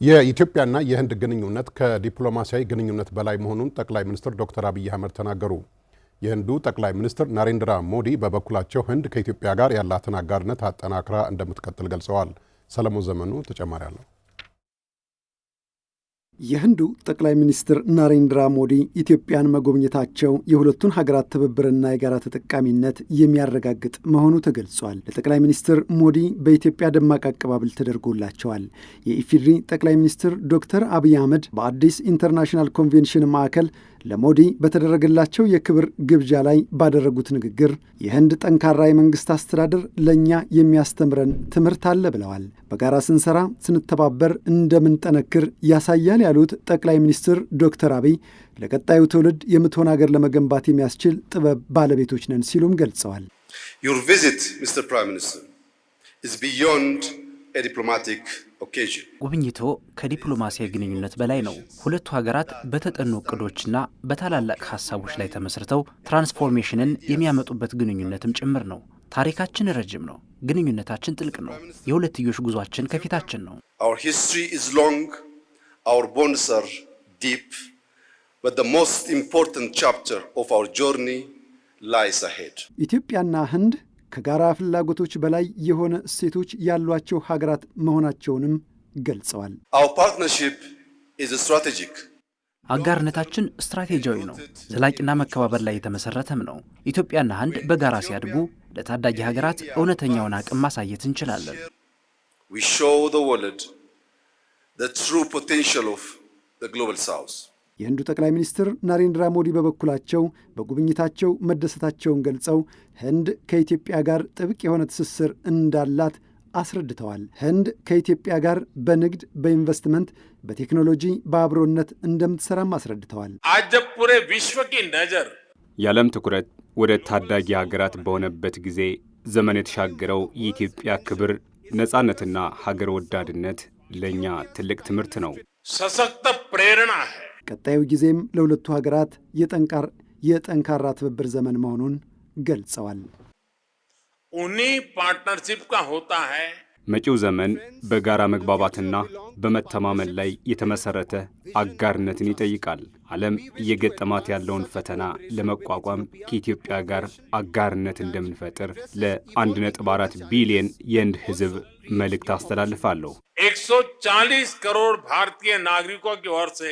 የኢትዮጵያና የህንድ ግንኙነት ከዲፕሎማሲያዊ ግንኙነት በላይ መሆኑን ጠቅላይ ሚኒስትር ዶክተር አብይ አህመድ ተናገሩ። የህንዱ ጠቅላይ ሚኒስትር ናሬንድራ ሞዲ በበኩላቸው ህንድ ከኢትዮጵያ ጋር ያላትን አጋርነት አጠናክራ እንደምትቀጥል ገልጸዋል። ሰለሞን ዘመኑ ተጨማሪ አለው። የህንዱ ጠቅላይ ሚኒስትር ናሬንድራ ሞዲ ኢትዮጵያን መጎብኘታቸው የሁለቱን ሀገራት ትብብርና የጋራ ተጠቃሚነት የሚያረጋግጥ መሆኑ ተገልጿል። ለጠቅላይ ሚኒስትር ሞዲ በኢትዮጵያ ደማቅ አቀባበል ተደርጎላቸዋል። የኢፌዴሪ ጠቅላይ ሚኒስትር ዶክተር አብይ አህመድ በአዲስ ኢንተርናሽናል ኮንቬንሽን ማዕከል ለሞዲ በተደረገላቸው የክብር ግብዣ ላይ ባደረጉት ንግግር የህንድ ጠንካራ የመንግስት አስተዳደር ለእኛ የሚያስተምረን ትምህርት አለ ብለዋል። በጋራ ስንሰራ ስንተባበር እንደምንጠነክር ያሳያል ያሉት ጠቅላይ ሚኒስትር ዶክተር አብይ ለቀጣዩ ትውልድ የምትሆን ሀገር ለመገንባት የሚያስችል ጥበብ ባለቤቶች ነን ሲሉም ገልጸዋል። Your visit, Mr. Prime Minister, is beyond a diplomatic occasion. ጉብኝቶ ከዲፕሎማሲያዊ ግንኙነት በላይ ነው። ሁለቱ ሀገራት በተጠኑ እቅዶችና በታላላቅ ሀሳቦች ላይ ተመስርተው ትራንስፎርሜሽንን የሚያመጡበት ግንኙነትም ጭምር ነው። ታሪካችን ረጅም ነው። ግንኙነታችን ጥልቅ ነው። የሁለትዮሽ ጉዟችን ከፊታችን ነው። Our history is long, our bonds are deep, but the most important chapter of our journey lies ahead. ኢትዮጵያና ህንድ ከጋራ ፍላጎቶች በላይ የሆነ እሴቶች ያሏቸው ሀገራት መሆናቸውንም ገልጸዋል። Our partnership is strategic. አጋርነታችን ስትራቴጂያዊ ነው። ዘላቂና መከባበር ላይ የተመሰረተም ነው። ኢትዮጵያና ህንድ በጋራ ሲያድጉ ለታዳጊ ሀገራት እውነተኛውን አቅም ማሳየት እንችላለን። We show the world the true potential of the global south. የህንዱ ጠቅላይ ሚኒስትር ናሬንድራ ሞዲ በበኩላቸው በጉብኝታቸው መደሰታቸውን ገልጸው ህንድ ከኢትዮጵያ ጋር ጥብቅ የሆነ ትስስር እንዳላት አስረድተዋል። ህንድ ከኢትዮጵያ ጋር በንግድ፣ በኢንቨስትመንት፣ በቴክኖሎጂ፣ በአብሮነት እንደምትሰራም አስረድተዋል። አጀፑሬ ቪሽወ ኪ ነዘር የዓለም ትኩረት ወደ ታዳጊ ሀገራት በሆነበት ጊዜ ዘመን የተሻገረው የኢትዮጵያ ክብር፣ ነፃነትና ሀገር ወዳድነት ለእኛ ትልቅ ትምህርት ነው። ሰሰክተ ፕሬरणा है። ቀጣዩ ጊዜም ለሁለቱ ሀገራት የጠንካራ ትብብር ዘመን መሆኑን ገልጸዋል። उन्हीं पार्टनरशिप का होता है መጪው ዘመን በጋራ መግባባትና በመተማመን ላይ የተመሰረተ አጋርነትን ይጠይቃል። ዓለም እየገጠማት ያለውን ፈተና ለመቋቋም ከኢትዮጵያ ጋር አጋርነት እንደምንፈጥር ለ1.4 ቢሊዮን የህንድ ህዝብ መልእክት አስተላልፋለሁ። 140 करोड़ भारतीय नागरिकों की ओर से